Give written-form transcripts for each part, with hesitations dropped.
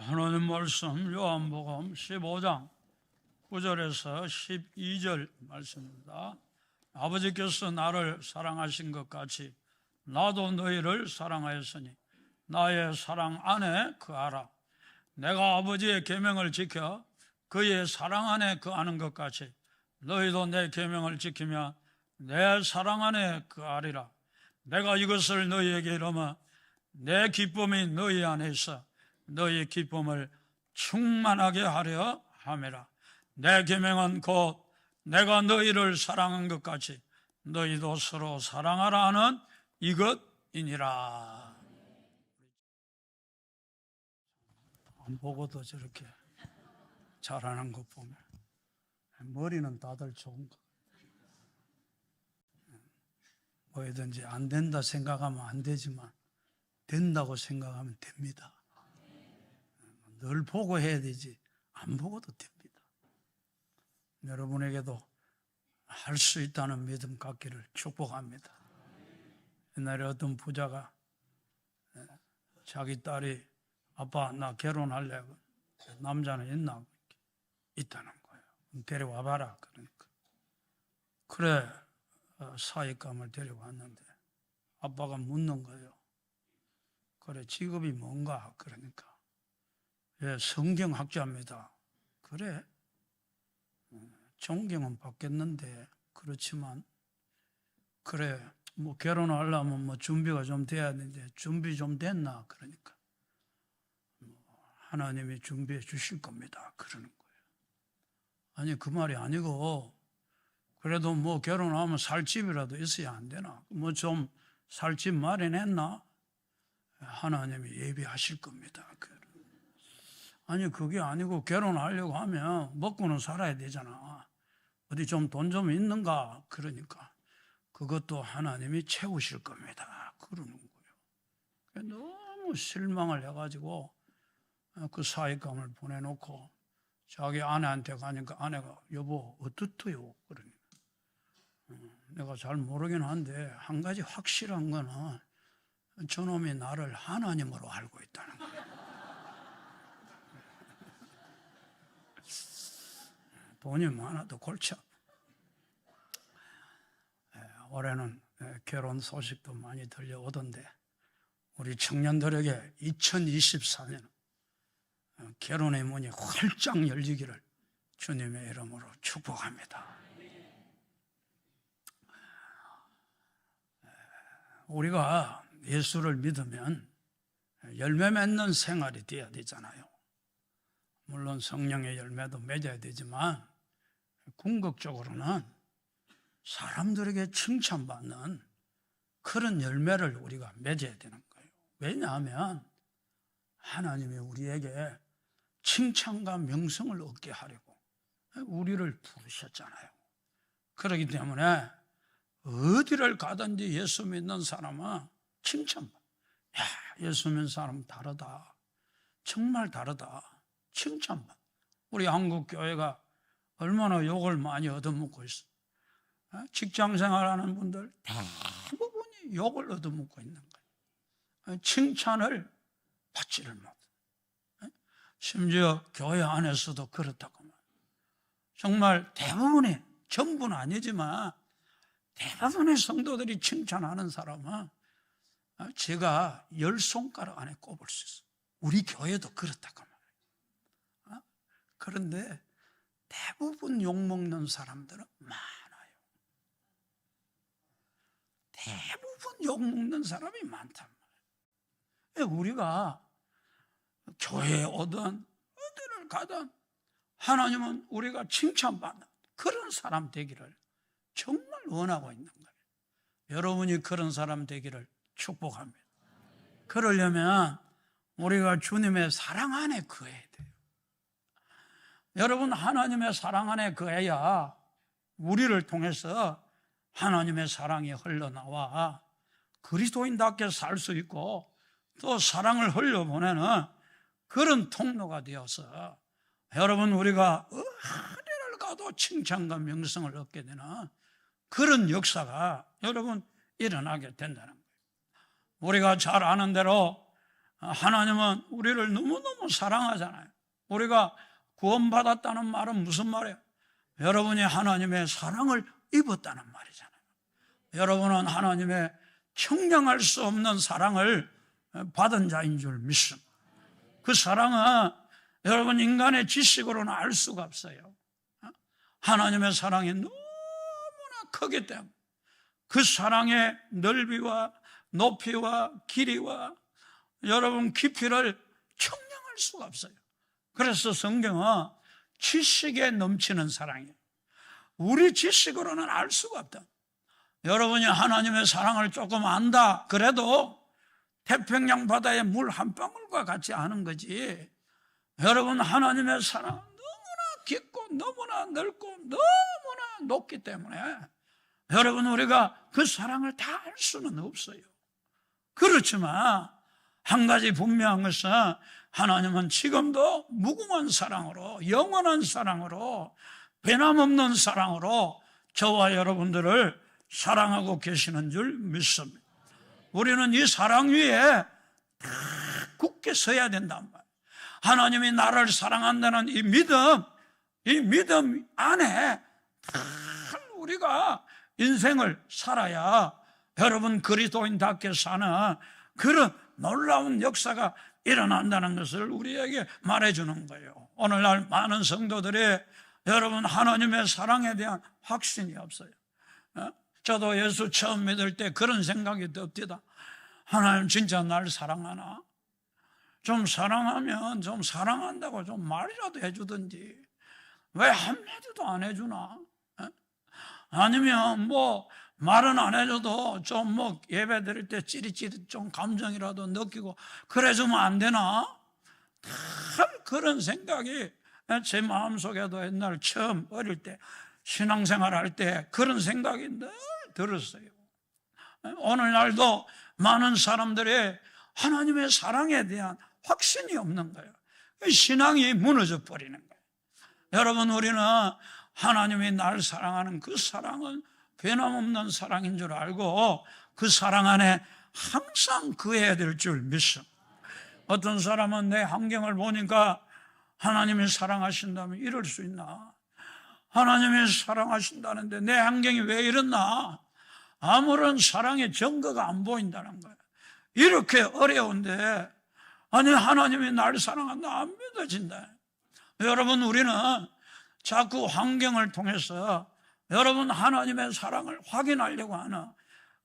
하나님 말씀 요한복음 15장 9절에서 12절 말씀입니다. 아버지께서 나를 사랑하신 것 같이 나도 너희를 사랑하였으니 나의 사랑 안에 거하라. 내가 아버지의 계명을 지켜 그의 사랑 안에 거하는 것 같이 너희도 내 계명을 지키며 내 사랑 안에 거하리라. 내가 이것을 너희에게 이르며 내 기쁨이 너희 안에 있어 너희 기쁨을 충만하게 하려 함이라. 내 계명은 곧 내가 너희를 사랑한 것 같이 너희도 서로 사랑하라 하는 이것이니라. 안 보고도 저렇게 잘하는 것 보면 머리는 다들 좋은 거. 뭐든지 안 된다 생각하면 안 되지만 된다고 생각하면 됩니다. 늘 보고 해야 되지 안 보고도 됩니다. 여러분에게도 할 수 있다는 믿음 갖기를 축복합니다. 옛날에 어떤 부자가 자기 딸이 아빠 나 결혼할래. 남자는 있나? 있다는 거예요. 데려와 봐라. 그러니까 그래 사익감을 데려왔는데 아빠가 묻는 거예요. 그래 직업이 뭔가? 그러니까 예, 성경학자입니다. 그래 존경은 받겠는데 그렇지만 그래 뭐 결혼하려면 뭐 준비가 좀 돼야 되는데 준비 좀 됐나? 그러니까 하나님이 준비해 주실 겁니다. 그러는 거예요. 아니 그 말이 아니고 그래도 뭐 결혼하면 살 집이라도 있어야 안 되나? 뭐 좀 살 집 마련했나? 하나님이 예비하실 겁니다. 아니 그게 아니고 결혼하려고 하면 먹고는 살아야 되잖아. 어디 좀 돈 좀 있는가? 그러니까 그것도 하나님이 채우실 겁니다. 그러는 거예요. 너무 실망을 해가지고 그 사익감을 보내놓고 자기 아내한테 가니까 아내가 여보 어떻대요? 그러니까 내가 잘 모르긴 한데 한 가지 확실한 거는 저놈이 나를 하나님으로 알고 있다는 거예요. 돈이 많아도 골치 아파. 올해는 결혼 소식도 많이 들려오던데 우리 청년들에게 2024년 결혼의 문이 활짝 열리기를 주님의 이름으로 축복합니다. 우리가 예수를 믿으면 열매 맺는 생활이 되어야 되잖아요. 물론 성령의 열매도 맺어야 되지만 궁극적으로는 사람들에게 칭찬받는 그런 열매를 우리가 맺어야 되는 거예요. 왜냐하면 하나님이 우리에게 칭찬과 명성을 얻게 하려고 우리를 부르셨잖아요. 그렇기 때문에 어디를 가든지 예수 믿는 사람은 칭찬받아. 야, 예수 믿는 사람 다르다. 정말 다르다. 칭찬받아. 우리 한국 교회가 얼마나 욕을 많이 얻어먹고 있어. 직장 생활하는 분들 대부분이 욕을 얻어먹고 있는 거예요. 칭찬을 받지를 못해. 심지어 교회 안에서도 그렇다고 말해요. 정말 대부분이 전부는 아니지만 대부분의 성도들이 칭찬하는 사람은 제가 10손가락 안에 꼽을 수 있어요. 우리 교회도 그렇다고 말해요. 그런데 대부분 욕먹는 사람들은 많아요. 대부분 욕먹는 사람이 많단 말이에요. 우리가 교회에 오든 어디를 가든 하나님은 우리가 칭찬받는 그런 사람 되기를 정말 원하고 있는 거예요. 여러분이 그런 사람 되기를 축복합니다. 그러려면 우리가 주님의 사랑 안에 거해야 돼요. 여러분 하나님의 사랑 안에 거해야 우리를 통해서 하나님의 사랑이 흘러나와 그리스도인답게 살 수 있고 또 사랑을 흘려보내는 그런 통로가 되어서 여러분 우리가 어디를 가도 칭찬과 명성을 얻게 되는 그런 역사가 여러분 일어나게 된다는 거예요. 우리가 잘 아는 대로 하나님은 우리를 너무너무 사랑하잖아요. 우리가 구원받았다는 말은 무슨 말이에요? 여러분이 하나님의 사랑을 입었다는 말이잖아요. 여러분은 하나님의 형량할 수 없는 사랑을 받은 자인 줄 믿습니다. 그 사랑은 여러분 인간의 지식으로는 알 수가 없어요. 하나님의 사랑이 너무나 크기 때문에 그 사랑의 넓이와 높이와 길이와 여러분 깊이를 측량할 수가 없어요. 그래서 성경은 지식에 넘치는 사랑이에요. 우리 지식으로는 알 수가 없다. 여러분이 하나님의 사랑을 조금 안다 그래도 태평양 바다의 물 한 방울과 같지 않은 거지. 여러분 하나님의 사랑은 너무나 깊고 너무나 넓고 너무나 높기 때문에 여러분 우리가 그 사랑을 다 알 수는 없어요. 그렇지만 한 가지 분명한 것은 하나님은 지금도 무궁한 사랑으로 영원한 사랑으로 변함없는 사랑으로 저와 여러분들을 사랑하고 계시는 줄 믿습니다. 우리는 이 사랑 위에 다 굳게 서야 된단 말이에요. 하나님이 나를 사랑한다는 이 믿음 안에 다 우리가 인생을 살아야 여러분 그리스도인답게 사는 그런 놀라운 역사가 일어난다는 것을 우리에게 말해주는 거예요. 오늘날 많은 성도들이 여러분 하나님의 사랑에 대한 확신이 없어요. 저도 예수 처음 믿을 때 그런 생각이 듭니다. 하나님 진짜 날 사랑하나? 좀 사랑하면 좀 사랑한다고 좀 말이라도 해주든지 왜 한마디도 안 해주나? 아니면 뭐 말은 안 해줘도 좀 뭐 예배 드릴 때 찌릿찌릿 좀 감정이라도 느끼고 그래주면 안 되나? 참 그런 생각이 제 마음속에도 옛날 처음 어릴 때 신앙생활 할 때 그런 생각이 늘 들었어요. 오늘날도 많은 사람들의 하나님의 사랑에 대한 확신이 없는 거예요. 신앙이 무너져 버리는 거예요. 여러분 우리는 하나님이 날 사랑하는 그 사랑은 변함없는 사랑인 줄 알고 그 사랑 안에 항상 거해야 될 줄 믿어. 어떤 사람은 내 환경을 보니까 하나님이 사랑하신다면 이럴 수 있나? 하나님이 사랑하신다는데 내 환경이 왜 이렇나? 아무런 사랑의 증거가 안 보인다는 거예요. 이렇게 어려운데 아니 하나님이 날 사랑한다 안 믿어진다. 여러분 우리는 자꾸 환경을 통해서 여러분 하나님의 사랑을 확인하려고 하는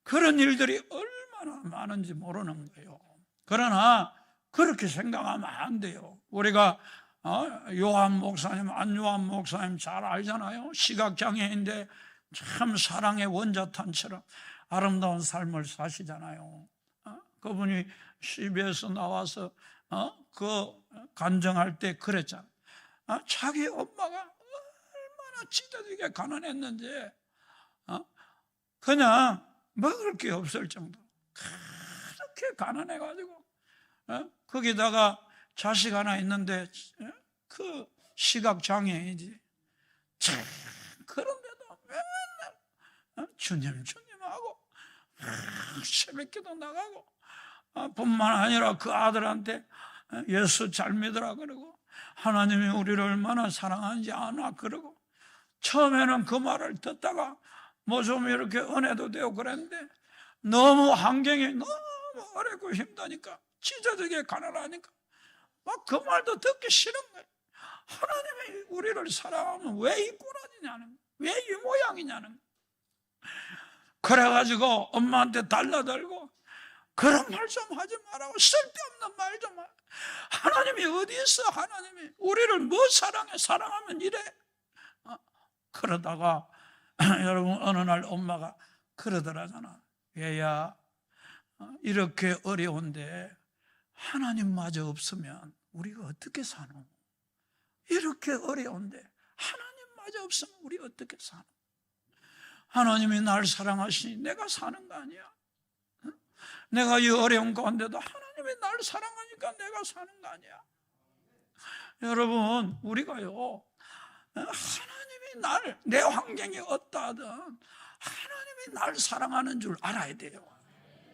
그런 일들이 얼마나 많은지 모르는 거예요. 그러나 그렇게 생각하면 안 돼요. 우리가 요한 목사님, 안요한 목사님 잘 알잖아요. 시각장애인데 참 사랑의 원자탄처럼 아름다운 삶을 사시잖아요. 그분이 CBS 나와서 그 간증할 때 그랬잖아요. 자기 엄마가 얼마나 찢어지게 가난했는지 그냥 먹을 게 없을 정도로 그렇게 가난해가지고 거기다가 자식 하나 있는데 그 시각장애인이지. 그런데도 맨날 주님하고 새벽기도 나가고 뿐만 아니라 그 아들한테 예수 잘 믿으라 그러고 하나님이 우리를 얼마나 사랑하는지 아나 그러고 처음에는 그 말을 듣다가 뭐 좀 이렇게 은혜도 되고 그랬는데 너무 환경이 너무 어렵고 힘드니까 찢어지게 가난하니까 막 그 말도 듣기 싫은 거예요. 하나님이 우리를 사랑하면 왜 이 꼴아니냐는 거예요. 왜 이 모양이냐는 거예요. 그래가지고 엄마한테 달라들고 그런 말 좀 하지 말라고 쓸데없는 말 좀 하고 하나님이 어디 있어? 하나님이 우리를 뭐 사랑해? 사랑하면 이래. 그러다가 여러분 어느 날 엄마가 그러더라잖아. 얘야 이렇게 어려운데 하나님마저 없으면 우리가 어떻게 사노? 이렇게 어려운데 하나님마저 없으면 우리 어떻게 사노? 하나님이 날 사랑하시니 내가 사는 거 아니야? 내가 이 어려운 가운데도 하나님이 날 사랑하니까 내가 사는 거 아니야? 여러분 우리가요 하나님이 내 환경이 어떠하든 하나님이 날 사랑하는 줄 알아야 돼요.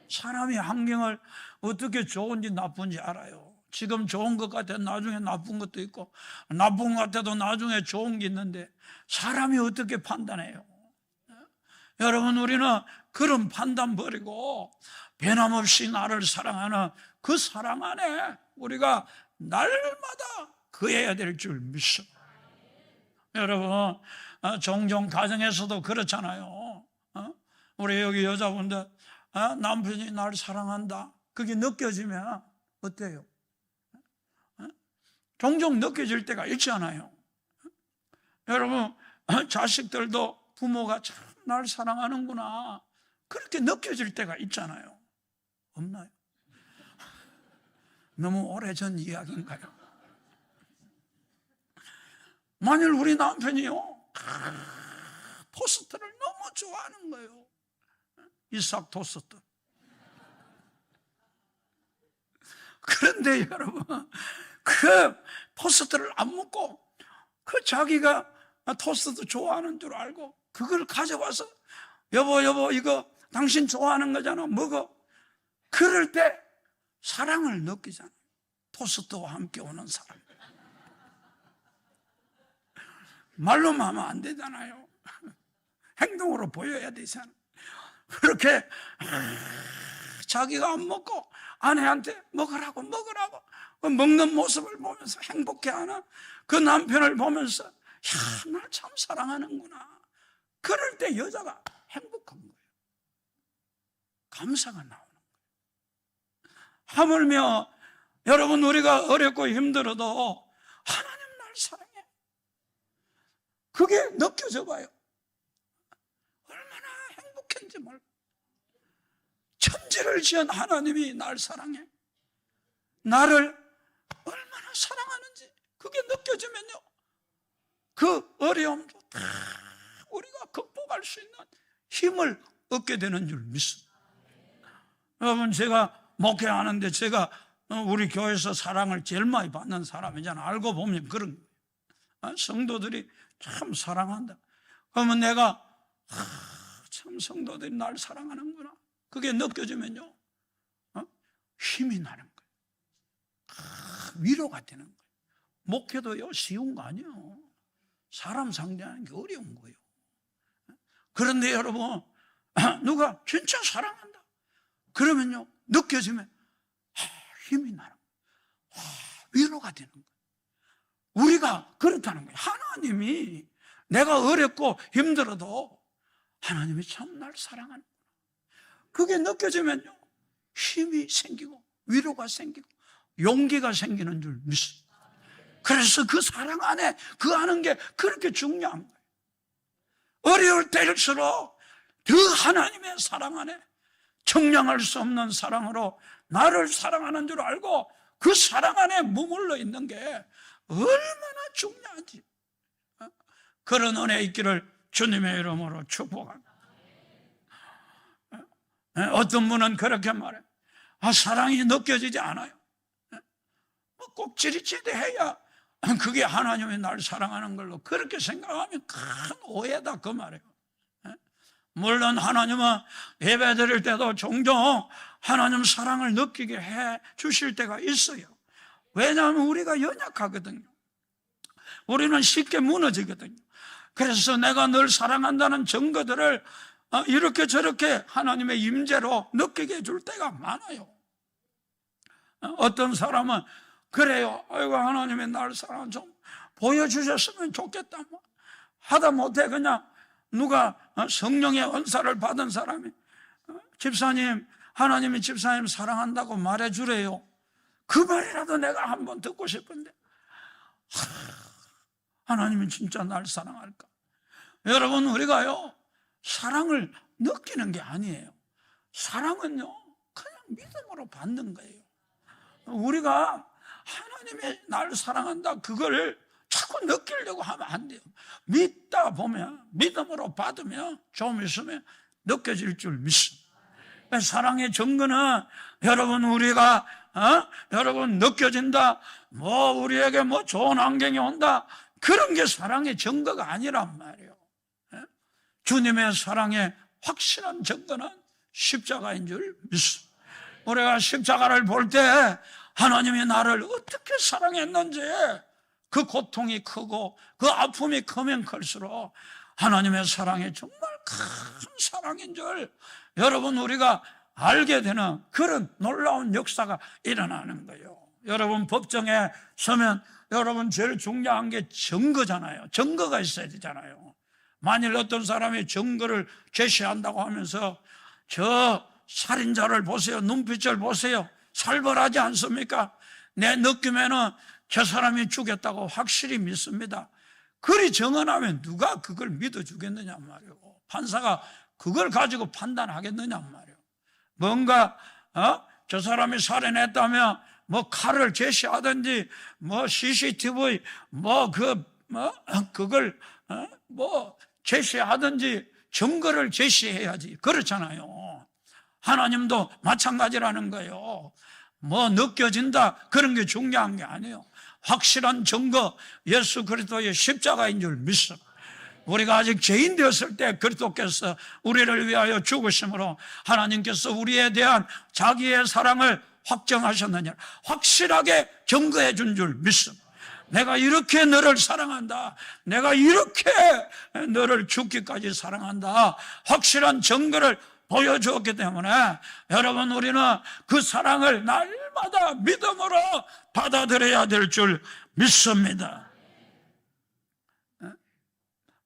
사람이 환경을 어떻게 좋은지 나쁜지 알아요. 지금 좋은 것 같아도 나중에 나쁜 것도 있고, 나쁜 것 같아도 나중에 좋은 게 있는데 사람이 어떻게 판단해요? 여러분, 우리는 그런 판단 버리고 변함없이 나를 사랑하는 그 사랑 안에 우리가 날마다 거해야 될 줄 믿어. 여러분, 종종 가정에서도 그렇잖아요. 우리 여기 여자분들 남편이 나를 사랑한다, 그게 느껴지면 어때요? 종종 느껴질 때가 있잖아요. 여러분, 자식들도 부모가 참 날 사랑하는구나, 그렇게 느껴질 때가 있잖아요. 없나요? 너무 오래전 이야기인가요? 만일 우리 남편이요, 토스트를 너무 좋아하는 거예요. 이삭 토스트. 그런데 여러분, 그 토스트를 안 먹고 그 자기가 토스트 좋아하는 줄 알고 그걸 가져와서 여보 이거 당신 좋아하는 거잖아, 먹어. 그럴 때 사랑을 느끼잖아요. 토스트와 함께 오는 사람. 말로만 하면 안 되잖아요. 행동으로 보여야 되잖아요. 그렇게 자기가 안 먹고 아내한테 먹으라고 먹는 모습을 보면서 행복해하는 그 남편을 보면서, 야, 날 참 사랑하는구나. 그럴 때 여자가 행복한 거예요. 감사가 나오는 거예요. 하물며 여러분, 우리가 어렵고 힘들어도 하나님 날 사랑해, 그게 느껴져 봐요. 얼마나 행복한지 몰라. 천지를 지은 하나님이 날 사랑해, 나를 얼마나 사랑하는지 그게 느껴지면요, 그 어려움도 다 우리가 극복할 수 있는 힘을 얻게 되는 줄 믿습니다. 여러분, 제가 목회하는데 제가 우리 교회에서 사랑을 제일 많이 받는 사람이잖아. 알고 보면 그런 거예요. 성도들이 참 사랑한다. 그러면 내가 참 성도들이 날 사랑하는구나, 그게 느껴지면요, 힘이 나는 거예요. 위로가 되는 거예요. 목회도요, 쉬운 거 아니에요. 사람 상대하는 게 어려운 거예요. 그런데 여러분, 누가 진짜 사랑한다 그러면요, 느껴지면 힘이 나는 거예요. 위로가 되는 거예요. 우리가 그렇다는 거예요. 하나님이 내가 어렵고 힘들어도 하나님이 참 날 사랑하는구나, 그게 느껴지면요, 힘이 생기고 위로가 생기고 용기가 생기는 줄 믿습니다. 그래서 그 사랑 안에 그 하는 게 그렇게 중요한 거예요. 어려울 때일수록 더 하나님의 사랑 안에 청량할 수 없는 사랑으로 나를 사랑하는 줄 알고 그 사랑 안에 머물러 있는 게 얼마나 중요한지, 그런 은혜 있기를 주님의 이름으로 축복합니다. 어떤 분은 그렇게 말해요. 사랑이 느껴지지 않아요. 꼭 찌릿찌릿해야 그게 하나님이 날 사랑하는 걸로 그렇게 생각하면 큰 오해다, 그 말이에요. 물론 하나님은 예배 드릴 때도 종종 하나님 사랑을 느끼게 해 주실 때가 있어요. 왜냐하면 우리가 연약하거든요. 우리는 쉽게 무너지거든요. 그래서 내가 늘 사랑한다는 증거들을 이렇게 저렇게 하나님의 임재로 느끼게 해줄 때가 많아요. 어떤 사람은 그래요, 아이고 하나님의 날 사랑 좀 보여주셨으면 좋겠다, 하다 못해 그냥 누가 성령의 은사를 받은 사람이 집사님, 하나님이 집사님 사랑한다고 말해주래요. 그 말이라도 내가 한번 듣고 싶은데, 하나님은 진짜 날 사랑할까? 여러분, 우리가요, 사랑을 느끼는 게 아니에요. 사랑은요, 그냥 믿음으로 받는 거예요. 우리가 하나님이 날 사랑한다, 그걸 자꾸 느끼려고 하면 안 돼요. 믿다 보면, 믿음으로 받으면 좀 있으면 느껴질 줄 믿습니다. 사랑의 증거는 여러분, 우리가 여러분 느껴진다, 우리에게 좋은 환경이 온다, 그런 게 사랑의 증거가 아니란 말이에요. 주님의 사랑의 확실한 증거는 십자가인 줄 믿습니다. 우리가 십자가를 볼 때 하나님이 나를 어떻게 사랑했는지, 그 고통이 크고 그 아픔이 크면 클수록 하나님의 사랑이 정말 큰 사랑인 줄 여러분 우리가 알게 되는 그런 놀라운 역사가 일어나는 거예요. 여러분 법정에 서면 여러분 제일 중요한 게 증거잖아요. 증거가 있어야 되잖아요. 만일 어떤 사람이 증거를 제시한다고 하면서 저 살인자를 보세요, 눈빛을 보세요, 살벌하지 않습니까? 내 느낌에는 저 사람이 죽였다고 확실히 믿습니다. 그리 정언하면 누가 그걸 믿어주겠느냐 말이에요. 판사가 그걸 가지고 판단하겠느냐 말이에요. 뭔가 저 사람이 살인했다면 뭐 칼을 제시하든지 뭐 CCTV 그걸 제시하든지 증거를 제시해야지. 그렇잖아요. 하나님도 마찬가지라는 거예요. 뭐 느껴진다 그런 게 중요한 게 아니에요. 확실한 증거, 예수 그리스도의 십자가인 줄 믿습니다. 우리가 아직 죄인 되었을 때 그리스도께서 우리를 위하여 죽으심으로 하나님께서 우리에 대한 자기의 사랑을 확정하셨느냐, 확실하게 증거해 준 줄 믿습니다. 내가 이렇게 너를 사랑한다, 내가 이렇게 너를 죽기까지 사랑한다, 확실한 증거를 보여주었기 때문에 여러분 우리는 그 사랑을 날마다 믿음으로 받아들여야 될 줄 믿습니다.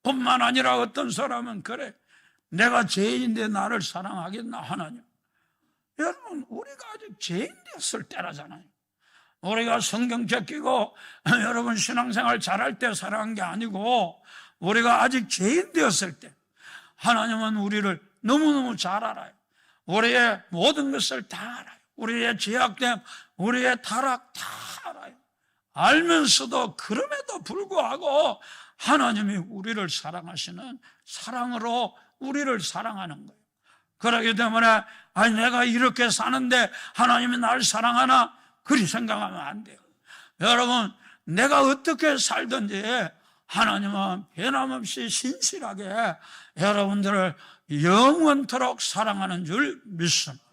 뿐만 아니라 어떤 사람은 그래, 내가 죄인인데 나를 사랑하겠나 하나님. 여러분 우리가 아직 죄인 되었을 때라잖아요. 우리가 성경 제끼고 여러분 신앙생활 잘할 때 사랑한 게 아니고 우리가 아직 죄인 되었을 때 하나님은 우리를 너무너무 잘 알아요. 우리의 모든 것을 다 알아요. 우리의 죄악됨, 우리의 타락 다 알아요. 알면서도 그럼에도 불구하고 하나님이 우리를 사랑하시는 사랑으로 우리를 사랑하는 거예요. 그렇기 때문에 아니 내가 이렇게 사는데 하나님이 나를 사랑하나 그리 생각하면 안 돼요. 여러분 내가 어떻게 살든지 하나님은 변함없이 신실하게 여러분들을 영원토록 사랑하는 줄 믿습니다.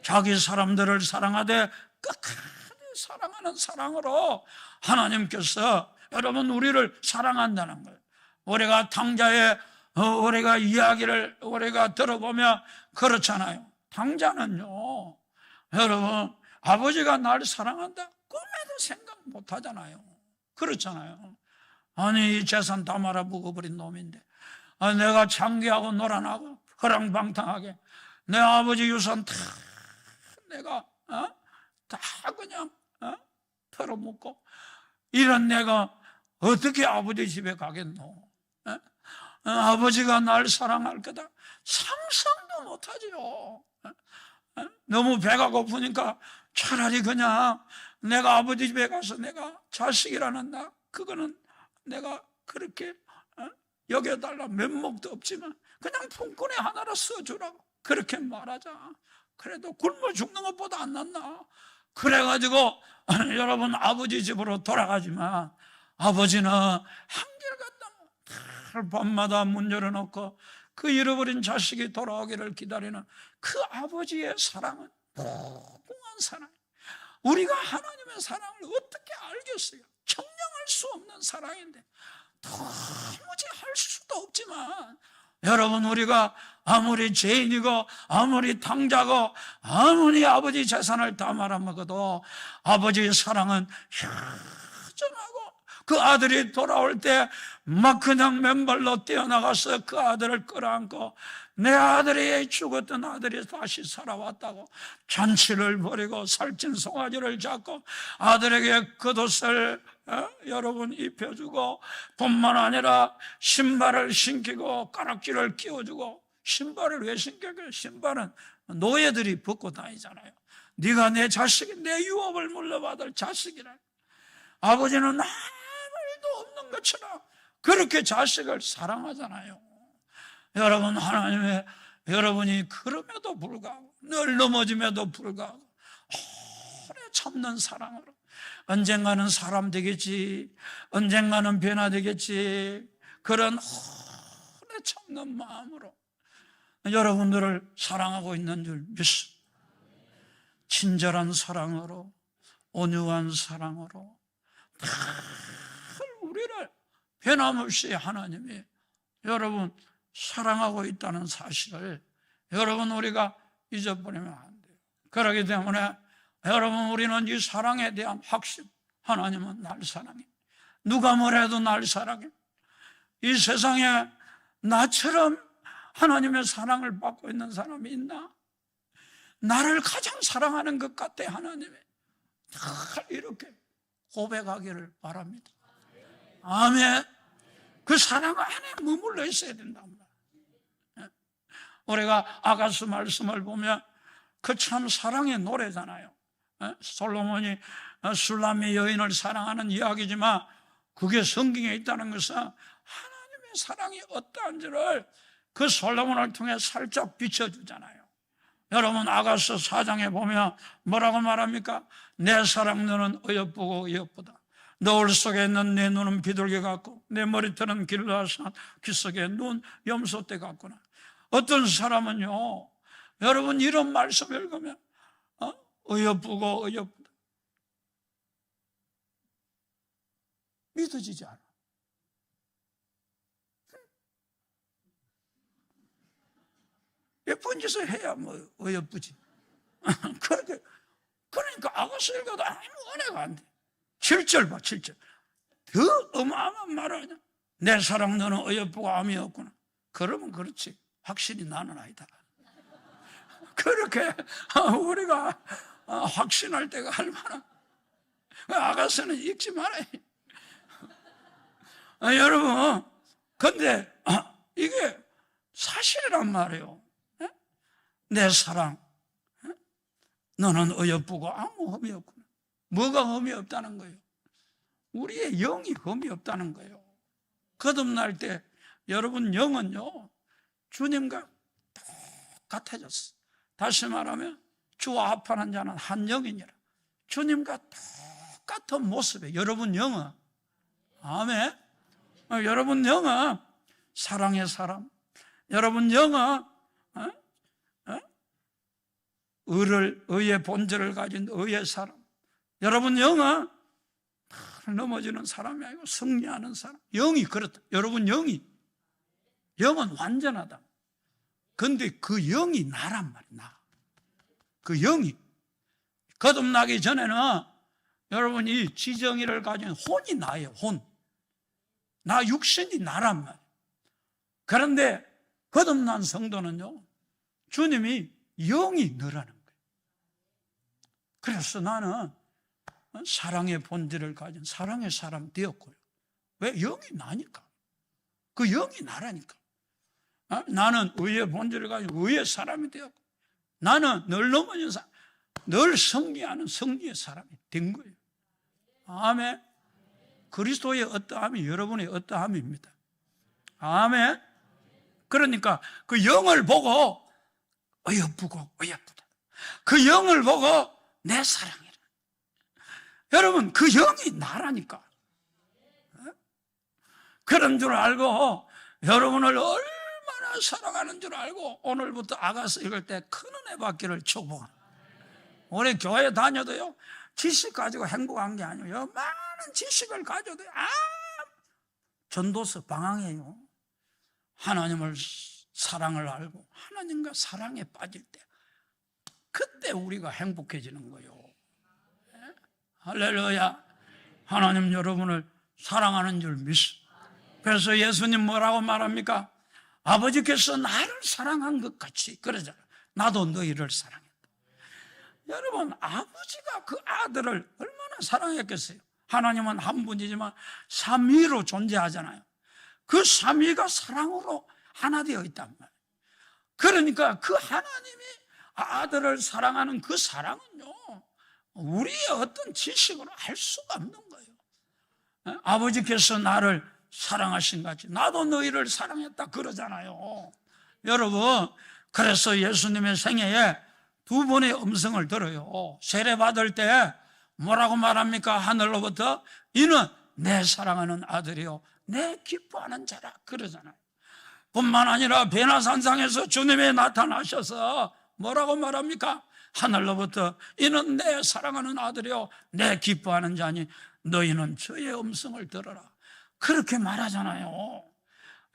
자기 사람들을 사랑하되 끝까지 사랑하는 사랑으로 하나님께서 여러분 우리를 사랑한다는 거예요. 우리가 당자의 우리가 이야기를 우리가 들어보면 그렇잖아요. 당자는요 여러분 아버지가 나를 사랑한다 꿈에도 생각 못 하잖아요. 그렇잖아요. 아니 이 재산 다 말아먹어버린 놈인데 내가 장기하고 놀아나고 허랑방탕하게 내 아버지 유산 다 내가 다 그냥 털어먹고 이런 내가 어떻게 아버지 집에 가겠노? 아버지가 날 사랑할 거다 상상도 못하지요. 너무 배가 고프니까 차라리 그냥 내가 아버지 집에 가서 내가 자식이라는 나 그거는 내가 그렇게 여겨달라 면목도 없지만 그냥 품꾼에 하나로 써주라고 그렇게 말하자. 그래도 굶어 죽는 것보다 안 낫나. 그래가지고 여러분 아버지 집으로 돌아가지만 아버지는 한결같다 밤마다 문 열어놓고 그 잃어버린 자식이 돌아오기를 기다리는 그 아버지의 사랑은 무궁한 사랑. 우리가 하나님의 사랑을 어떻게 알겠어요? 청량할 수 없는 사랑인데 도무지 할 수도 없지만 여러분 우리가 아무리 죄인이고 아무리 당자고 아무리 아버지 재산을 다 말아먹어도 아버지의 사랑은 여전하고 그 아들이 돌아올 때 막 그냥 맨발로 뛰어나가서 그 아들을 끌어안고 내 아들이 죽었던 아들이 다시 살아왔다고 잔치를 벌이고 살찐 송아지를 잡고 아들에게 겉옷을 여러분 입혀주고 뿐만 아니라 신발을 신기고 가락지를 끼워주고 신발을 왜 신겨요? 신발은 노예들이 벗고 다니잖아요. 네가 내 자식이 내 유업을 물려받을 자식이라. 아버지는 아무 일도 없는 것처럼 그렇게 자식을 사랑하잖아요. 여러분 하나님의 여러분이 그럼에도 불구하고 늘 넘어짐에도 불구하고 오래 참는 사랑으로 언젠가는 사람 되겠지 언젠가는 변화되겠지 그런 오래 참는 마음으로 여러분들을 사랑하고 있는 줄 믿습니다. 친절한 사랑으로, 온유한 사랑으로 늘 우리를 변함없이 하나님이 여러분 사랑하고 있다는 사실을 여러분 우리가 잊어버리면 안 돼요. 그렇기 때문에 여러분 우리는 이 사랑에 대한 확신, 하나님은 날 사랑해. 누가 뭐래도 날 사랑해. 이 세상에 나처럼 하나님의 사랑을 받고 있는 사람이 있나? 나를 가장 사랑하는 것 같아 하나님이. 이렇게 고백하기를 바랍니다. 아멘. 그 사랑 안에 머물러 있어야 된단 말이에요. 우리가 아가스 말씀을 보면 그 참 사랑의 노래잖아요. 솔로몬이 술람의 여인을 사랑하는 이야기지만 그게 성경에 있다는 것은 하나님의 사랑이 어떠한지를 그 솔로몬을 통해 살짝 비춰주잖아요. 여러분 아가서 4장에 보면 뭐라고 말합니까? 내 사랑 너는 어여쁘고 어여쁘다. 너울 속에 있는 내 눈은 비둘기 같고 내 머리털은 길라산 귀 속에 눈 염소떼 같구나. 어떤 사람은요, 여러분 이런 말씀 읽으면 어여쁘고 어여쁘다 믿어지지 않아. 예쁜 짓을 해야 뭐 어여쁘지. 그러니까 아가서 읽어도 아무 은혜가 안 돼. 7절 봐, 7절. 더 어마어마한 말을 하냐. 내 사랑 너는 어여쁘고 암이 없구나. 그러면 그렇지. 확실히 나는 아니다. 그렇게 우리가 확신할 때가 얼마나. 아가서는 읽지 말아요. 여러분, 근데 이게 사실이란 말이에요. 내 사랑 너는 어여쁘고 아무 흠이 없구나. 뭐가 흠이 없다는 거예요? 우리의 영이 흠이 없다는 거예요. 거듭날 때 여러분 영은요 주님과 똑같아졌어. 다시 말하면 주와 합하는 자는 한 영이니라. 주님과 똑같은 모습에 여러분 영은, 아멘. 여러분 영은 사랑의 사람, 여러분 영은 의의 본질을 가진 의의 사람, 여러분 영은 넘어지는 사람이 아니고 승리하는 사람. 영이 그렇다. 여러분 영은 완전하다. 근데 그 영이 나란 말이야. 그 영이 거듭나기 전에는 여러분 이 지정의를 가진 혼이 나예요. 혼. 나 육신이 나란 말이에요. 그런데 거듭난 성도는요 주님이 영이 너라는 거예요. 그래서 나는 사랑의 본질을 가진 사랑의 사람 되었고요. 왜? 영이 나니까. 그 영이 나라니까. 나는 의의 본질을 가진 의의 사람이 되었고, 나는 늘 넘어진 사람, 늘 승리하는 승리의 사람이 된 거예요. 아멘. 그리스도의 어떠함이 여러분의 어떠함입니다. 아멘. 그러니까 그 영을 보고 어여쁘고 어여쁘다. 그 영을 보고 내 사랑이라. 여러분 그 영이 나라니까. 그런 줄 알고 여러분을 얼마나 사랑하는 줄 알고 오늘부터 아가서 읽을 때 큰 은혜 받기를 축복합니다. 우리 교회 다녀도요 지식 가지고 행복한 게 아니에요. 많은 지식을 가져도 전도서 방황해요. 하나님을 사랑을 알고 하나님과 사랑에 빠질 때 그때 우리가 행복해지는 거예요. 할렐루야. 하나님 여러분을 사랑하는 줄 믿습니다. 그래서 예수님 뭐라고 말합니까? 아버지께서 나를 사랑한 것 같이 그러잖아요. 나도 너희를 사랑했다. 여러분 아버지가 그 아들을 얼마나 사랑했겠어요. 하나님은 한 분이지만 삼위로 존재하잖아요. 그 삼위가 사랑으로 하나 되어 있단 말이에요. 그러니까 그 하나님이 아들을 사랑하는 그 사랑은요 우리의 어떤 지식으로 알 수가 없는 거예요. 아버지께서 나를 사랑하신 같이 나도 너희를 사랑했다 그러잖아요. 여러분 그래서 예수님의 생애에 두 번의 음성을 들어요. 세례 받을 때 뭐라고 말합니까? 하늘로부터 이는 내 사랑하는 아들이요 내 기뻐하는 자라 그러잖아요. 뿐만 아니라 베나산상에서 주님이 나타나셔서 뭐라고 말합니까? 하늘로부터 이는 내 사랑하는 아들이요 내 기뻐하는 자니 너희는 저의 음성을 들어라. 그렇게 말하잖아요.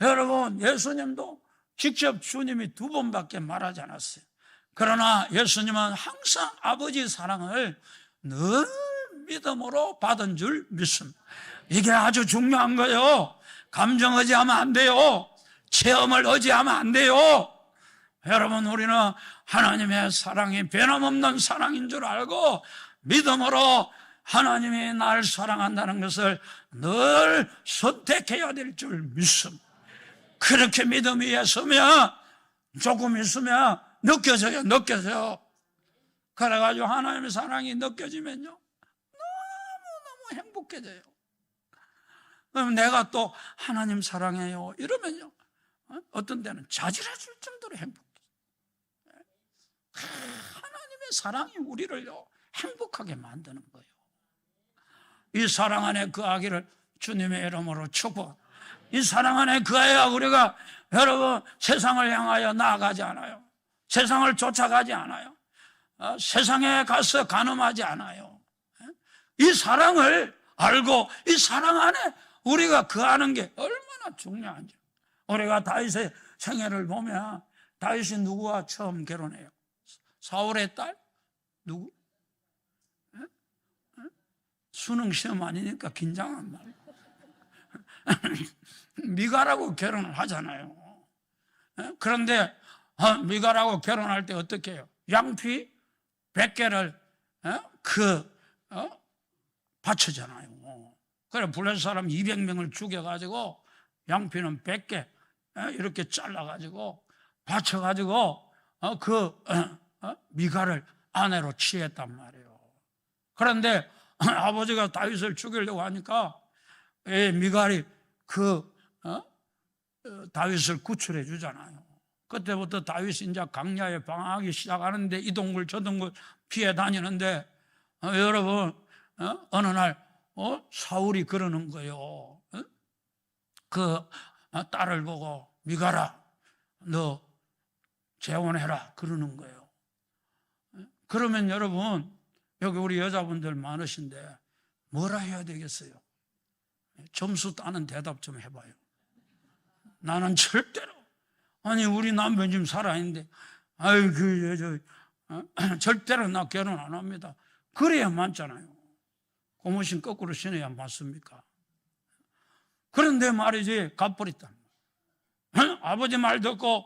여러분, 예수님도 직접 주님이 2번밖에 말하지 않았어요. 그러나 예수님은 항상 아버지 사랑을 늘 믿음으로 받은 줄 믿습니다. 이게 아주 중요한 거예요. 감정 의지하면 안 돼요. 체험을 의지하면 안 돼요. 여러분, 우리는 하나님의 사랑이 변함없는 사랑인 줄 알고 믿음으로 하나님이 날 사랑한다는 것을 늘 선택해야 될 줄 믿습니다. 그렇게 믿음 위에 서면 조금 있으면 느껴져요. 그래가지고 하나님의 사랑이 느껴지면요 너무너무 행복해져요. 그럼 내가 또 하나님 사랑해요 이러면요 어떤 때는 자질해질 정도로 행복해요. 하나님의 사랑이 우리를요 행복하게 만드는 거예요. 이 사랑 안에 거하기를 주님의 이름으로 축복. 이 사랑 안에 거해야 우리가 여러분 세상을 향하여 나아가지 않아요. 세상을 쫓아가지 않아요. 세상에 가서 간음하지 않아요. 이 사랑을 알고 이 사랑 안에 우리가 거하는 게 얼마나 중요한지. 우리가 다윗의 생애를 보면 다윗이 누구와 처음 결혼해요? 사울의 딸? 누구? 수능 시험 아니니까 긴장한 말. 미가라고 결혼을 하잖아요. 그런데 미가라고 결혼할 때 어떻게 해요? 양피 100개를 바치잖아요. 그래 블레셋 사람 200명을 죽여가지고 양피는 100개 이렇게 잘라가지고 바쳐가지고 미가를 아내로 취했단 말이에요. 그런데 아버지가 다윗을 죽이려고 하니까 미갈이 다윗을 구출해 주잖아요. 그때부터 다윗이 이제 광야에 방황하기 시작하는데 이 동굴 저 동굴 피해 다니는데 여러분 어느 날 사울이 그러는 거예요. 딸을 보고 미갈아 너 재혼해라 그러는 거예요. 그러면 여러분 여기 우리 여자분들 많으신데 뭐라 해야 되겠어요? 점수 따는 대답 좀 해봐요. 나는 절대로 아니 우리 남편 지금 살아있는데 아유 절대로 나 결혼 안 합니다. 그래야 맞잖아요. 고무신 거꾸로 신어야 맞습니까? 그런데 말이지 갚버렸다. 아버지 말 듣고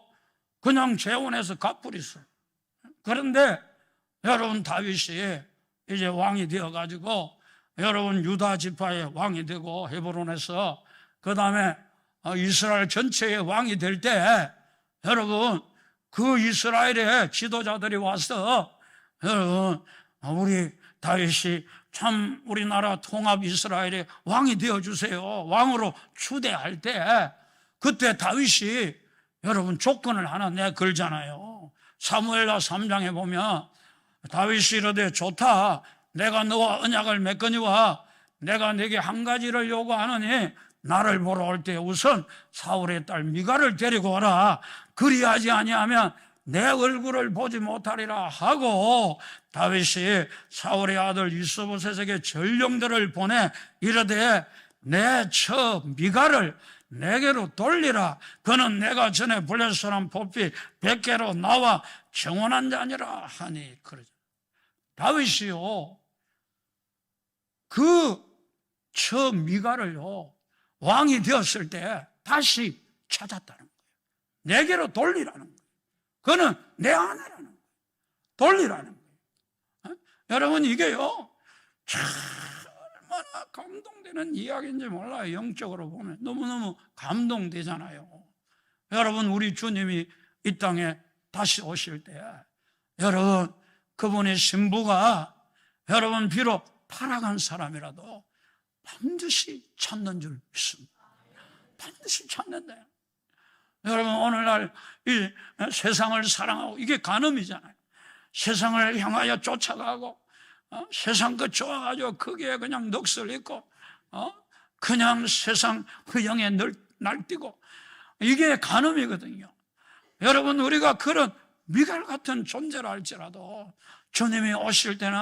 그냥 재혼해서 갚버렸어. 그런데 여러분 다윗이 이제 왕이 되어가지고 여러분 유다 지파의 왕이 되고 헤브론에서 그 다음에 이스라엘 전체의 왕이 될 때 여러분 그 이스라엘의 지도자들이 와서 여러분 우리 다윗이 참 우리나라 통합 이스라엘의 왕이 되어주세요 왕으로 추대할 때 그때 다윗이 여러분 조건을 하나 내걸잖아요. 사무엘하 3장에 보면 다윗이 이르되 좋다 내가 너와 언약을 맺거니와 내가 네게 한 가지를 요구하노니 나를 보러 올 때 우선 사울의 딸 미갈을 데리고 와라. 그리하지 아니하면 내 얼굴을 보지 못하리라 하고 다윗이 사울의 아들 이스보셋에게 전령들을 보내 이르되 내 처 미갈을 내게로 돌리라. 그는 내가 전에 블레셋 사람 보피 100개로 나와 정원한 자니라 하니 그러죠. 다윗이요 저 미갈을요 왕이 되었을 때 다시 찾았다는 거예요. 내게로 돌리라는 거예요. 그는 내 아내라는 거예요. 돌리라는 거예요. 여러분 이게요 얼마나 감동되는 이야기인지 몰라요. 영적으로 보면 너무너무 감동되잖아요. 여러분 우리 주님이 이 땅에 다시 오실 때 여러분 그분의 신부가 여러분 비록 타락한 사람이라도 반드시 찾는 줄 믿습니다. 반드시 찾는다. 여러분 오늘날 이 세상을 사랑하고 이게 간음이잖아요. 세상을 향하여 쫓아가고 세상 것 좋아가지고 거기에 그냥 넋을 잃고 그냥 세상 흐영에 날뛰고 이게 간음이거든요. 여러분, 우리가 그런 미갈 같은 존재라 할지라도 주님이 오실 때는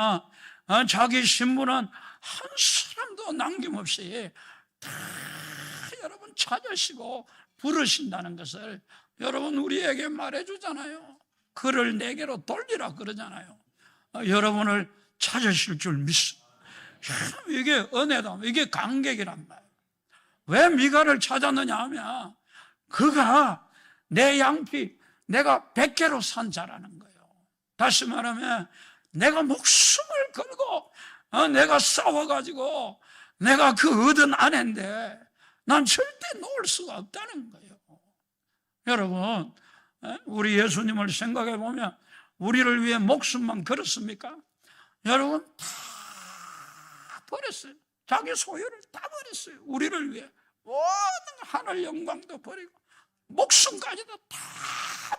자기 신분은 한 사람도 남김없이 다 여러분 찾으시고 부르신다는 것을 여러분 우리에게 말해주잖아요. 그를 내게로 돌리라 그러잖아요. 여러분을 찾으실 줄 믿습니다. 이게 은혜다. 이게 감격이란 말이에요. 왜 미갈을 찾았느냐 하면 그가 내 양피, 내가 100개로 산 자라는 거예요. 다시 말하면 내가 목숨을 걸고 내가 싸워가지고 내가 그 얻은 아내인데 난 절대 놓을 수가 없다는 거예요. 여러분, 우리 예수님을 생각해 보면 우리를 위해 목숨만 걸었습니까? 여러분, 다 버렸어요. 자기 소유를 다 버렸어요. 우리를 위해 모든 하늘 영광도 버리고 목숨까지도 다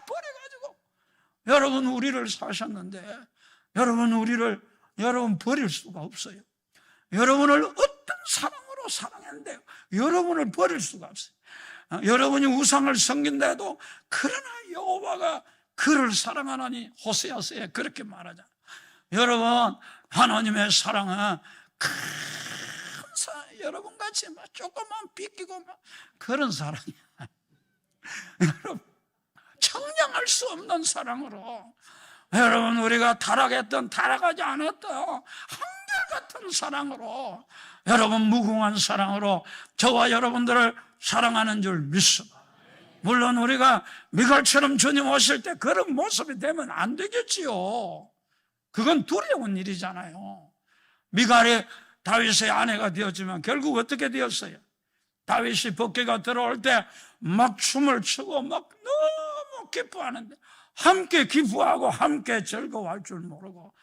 버려가지고 여러분 우리를 사셨는데 여러분 버릴 수가 없어요. 여러분을 어떤 사랑으로 사랑했는데 여러분을 버릴 수가 없어요. 여러분이 우상을 섬긴다 해도 그러나 여호와가 그를 사랑하나니 호세아서에 그렇게 말하잖아요. 여러분, 하나님의 사랑은 큰 사랑, 여러분같이 막 조금만 삐끼고 막 그런 사랑이야. 여러분, 청량할 수 없는 사랑으로 여러분 우리가 타락했던 타락하지 않았던 한결같은 사랑으로 여러분 무궁한 사랑으로 저와 여러분들을 사랑하는 줄 믿습니다. 물론 우리가 미갈처럼 주님 오실 때 그런 모습이 되면 안 되겠지요. 그건 두려운 일이잖아요. 미갈이 다윗의 아내가 되었지만 결국 어떻게 되었어요? 다윗이 법궤가 들어올 때 막 춤을 추고 막 너무 기뻐하는데 함께 기뻐하고 함께 즐거워할 줄 모르고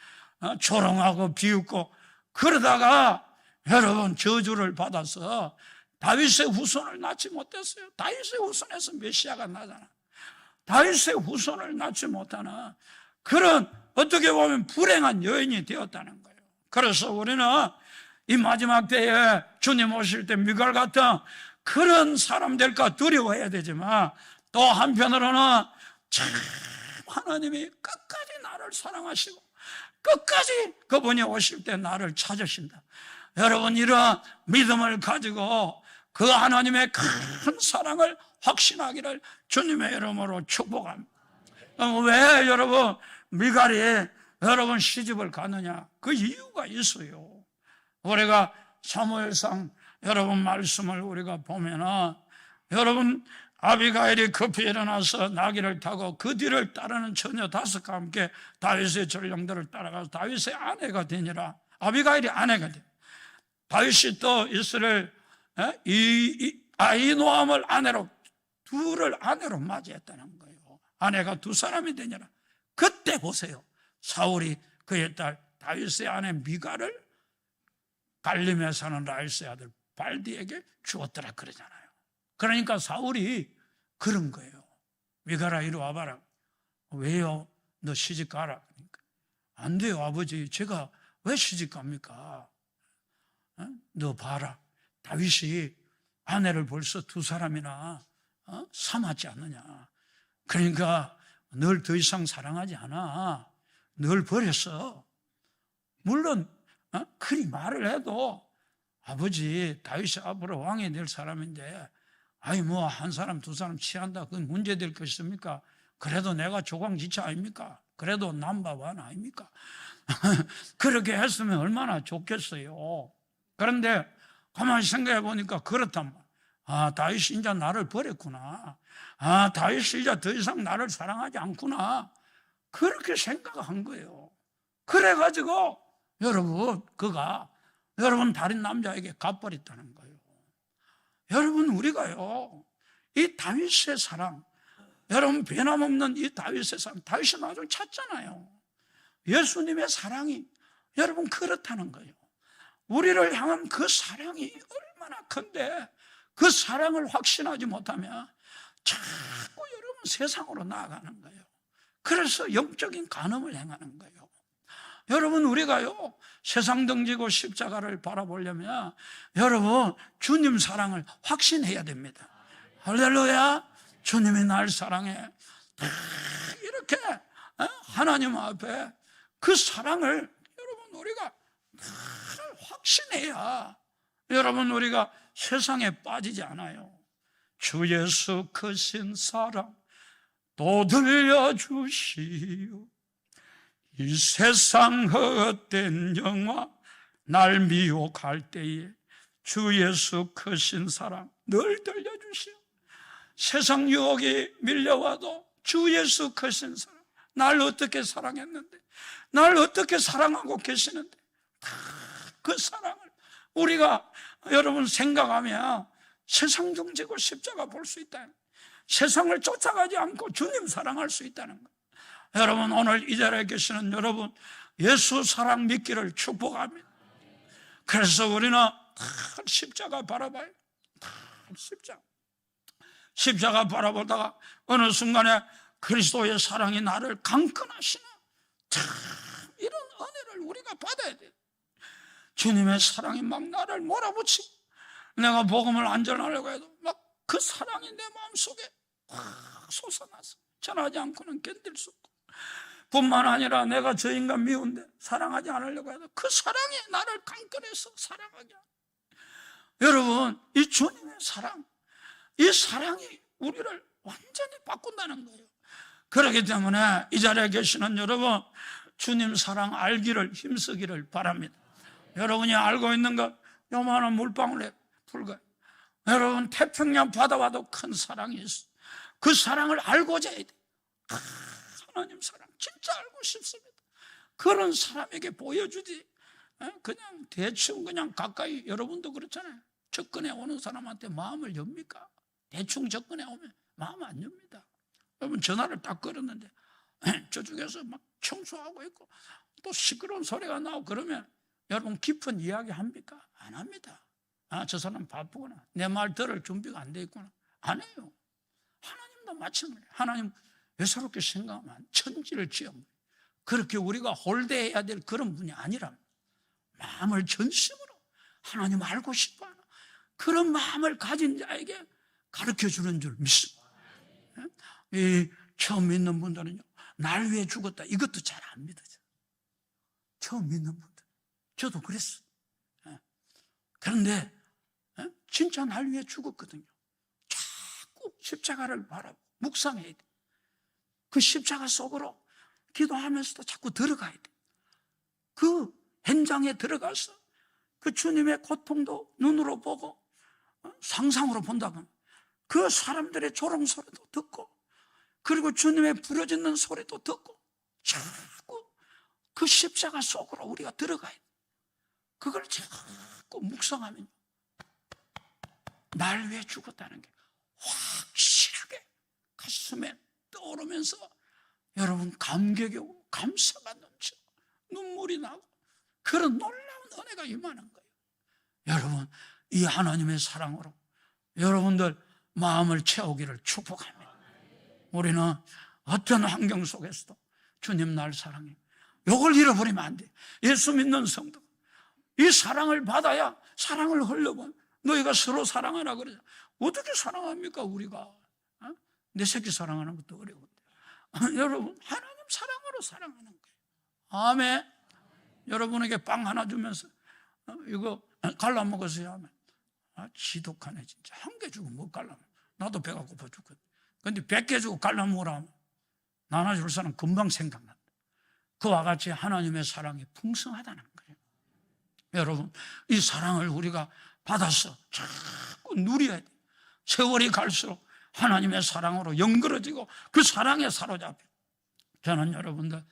조롱하고 비웃고 그러다가 여러분 저주를 받아서 다윗의 후손을 낳지 못했어요. 다윗의 후손에서 메시아가 나잖아. 다윗의 후손을 낳지 못하는 그런 어떻게 보면 불행한 여인이 되었다는 거예요. 그래서 우리는 이 마지막 때에 주님 오실 때 미갈 같은 그런 사람 될까 두려워해야 되지만 또 한편으로는 참 하나님이 끝까지 나를 사랑하시고 끝까지 그분이 오실 때 나를 찾으신다. 여러분 이런 믿음을 가지고 그 하나님의 큰 사랑을 확신하기를 주님의 이름으로 축복합니다. 왜 여러분 미갈이 여러분 시집을 가느냐? 그 이유가 있어요. 우리가 사무엘상 여러분 말씀을 우리가 보면은 여러분 아비가일이 급히 일어나서 나귀를 타고 그 뒤를 따르는 처녀 5과 함께 다윗의 전령들을 따라가서 다윗의 아내가 되니라. 아비가일이 아내가 돼. 다윗이 또 이스라엘 아히노암을 아내로 둘을 아내로 맞이했다는 거예요. 아내가 2사람이 되니라. 그때 보세요. 사울이 그의 딸 다윗의 아내 미갈을 갈림에 사는 라이스의 아들 발디에게 주었더라 그러잖아요. 그러니까 사울이 그런 거예요. 미갈아 이리 와봐라. 왜요? 너 시집 가라. 그러니까 안 돼요 아버지. 제가 왜 시집 갑니까? 너 봐라. 다윗이 아내를 벌써 2사람이나 삼았지 않느냐. 그러니까 널 더 이상 사랑하지 않아. 널 버렸어. 물론 그리 말을 해도 아버지 다윗이 앞으로 왕이 될 사람인데 아니 뭐 1사람 2사람 취한다 그건 문제될 것입니까? 그래도 내가 조광지차 아닙니까? 그래도 남바완 아닙니까? 그렇게 했으면 얼마나 좋겠어요. 그런데 가만히 생각해 보니까 그렇단 말이야. 다윗이 이제 나를 버렸구나. 다윗이 이제 더 이상 나를 사랑하지 않구나. 그렇게 생각한 거예요. 그래가지고 여러분 그가 여러분 다른 남자에게 갚버렸다는 거예요. 여러분 우리가요 이 다윗의 사랑 여러분 변함없는 이 다윗의 사랑 다윗이 나중에 찾잖아요. 예수님의 사랑이 여러분 그렇다는 거예요. 우리를 향한 그 사랑이 얼마나 큰데 그 사랑을 확신하지 못하면 자꾸 여러분 세상으로 나아가는 거예요. 그래서 영적인 간음을 행하는 거예요. 여러분 우리가요 세상 등지고 십자가를 바라보려면 여러분 주님 사랑을 확신해야 됩니다. 할렐루야. 주님이 날 사랑해. 이렇게 하나님 앞에 그 사랑을 여러분 우리가 확신해야 여러분 우리가 세상에 빠지지 않아요. 주 예수 크신 사랑 또 들려주시오. 이 세상 헛된 영화 날 미혹할 때에 주 예수 크신 사랑 늘 들려주시오. 세상 유혹이 밀려와도 주 예수 크신 사랑, 날 어떻게 사랑했는데, 날 어떻게 사랑하고 계시는데, 그 사랑을 우리가 여러분 생각하면 세상 정지고 십자가 볼 수 있다. 세상을 쫓아가지 않고 주님 사랑할 수 있다는 것. 여러분 오늘 이 자리에 계시는 여러분 예수 사랑 믿기를 축복합니다. 그래서 우리는 십자가 바라봐요. 십자가 바라보다가 어느 순간에 그리스도의 사랑이 나를 강건하시나, 참 이런 은혜를 우리가 받아야 돼요. 주님의 사랑이 막 나를 몰아붙이고 내가 복음을 안전하려고 해도 막 그 사랑이 내 마음속에 확 솟아나서 전하지 않고는 견딜 수 없고, 뿐만 아니라 내가 저 인간 미운데 사랑하지 않으려고 해도 그 사랑이 나를 강건해서 사랑하게 하고, 여러분 이 주님의 사랑, 이 사랑이 우리를 완전히 바꾼다는 거예요. 그렇기 때문에 이 자리에 계시는 여러분 주님 사랑 알기를 힘쓰기를 바랍니다. 여러분이 알고 있는 것 요만한 물방울에 불과해요. 여러분 태평양 바다와도 큰 사랑이 있어. 그 사랑을 알고자 해야 돼. 하나님 사랑 진짜 알고 싶습니다. 그런 사람에게 보여주지 그냥 대충 그냥 가까이, 여러분도 그렇잖아요. 접근해 오는 사람한테 마음을 엽니까? 대충 접근해 오면 마음 안 엽니다. 여러분 전화를 딱 걸었는데 저쪽에서 막 청소하고 있고 또 시끄러운 소리가 나고 그러면 여러분 깊은 이야기 합니까? 안 합니다. 저 사람 바쁘구나, 내 말 들을 준비가 안 돼 있구나, 안 해요. 하나님도 마찬가지예요. 하나님 외스럽게 생각하면 천지를 지은, 그렇게 우리가 홀대해야 될 그런 분이 아니라 마음을 전심으로 하나님 알고 싶어하는 그런 마음을 가진 자에게 가르쳐주는 줄 믿습니다. 이 처음 믿는 분들은요, 날 위해 죽었다 이것도 잘 안 믿어져. 처음 믿는 분들, 저도 그랬어요. 그런데 진짜 날 위해 죽었거든요. 자꾸 십자가를 바라보고 묵상해야 돼. 그 십자가 속으로 기도하면서도 자꾸 들어가야 돼. 그 현장에 들어가서 그 주님의 고통도 눈으로 보고 상상으로 본다면 그 사람들의 조롱 소리도 듣고, 그리고 주님의 부르짖는 소리도 듣고, 자꾸 그 십자가 속으로 우리가 들어가야 돼. 그걸 자꾸 묵상하면 날 위해 죽었다는 게 확실하게 가슴에 떠오르면서 여러분 감격이 오고 감사가 넘쳐 눈물이 나고 그런 놀라운 은혜가 임하는 거예요. 여러분 이 하나님의 사랑으로 여러분들 마음을 채우기를 축복합니다. 우리는 어떤 환경 속에서도 주님 날 사랑해, 이걸 잃어버리면 안 돼. 예수 믿는 성도 이 사랑을 받아야 사랑을 흘려본, 너희가 서로 사랑하라 그러죠. 어떻게 사랑합니까 우리가? 내 새끼 사랑하는 것도 어려운데 여러분 하나님 사랑으로 사랑하는 거예요. 아멘. 여러분에게 빵 하나 주면서 이거 갈라 먹으세요 하면 지독하네 진짜. 한 개 주고 뭐 갈라 먹어. 나도 배가 고파 죽거든. 근데 100개 주고 갈라 먹으라 하면 나눠줄 사람 금방 생각난다. 그와 같이 하나님의 사랑이 풍성하다는 거예요. 여러분 이 사랑을 우리가 받아서 자꾸 누려야 돼. 세월이 갈수록 하나님의 사랑으로 연그러지고 그 사랑에 사로잡혀. 저는 여러분들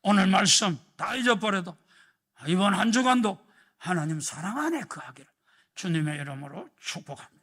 오늘 말씀 다 잊어버려도 이번 한 주간도 하나님 사랑 안에 거하기를 주님의 이름으로 축복합니다.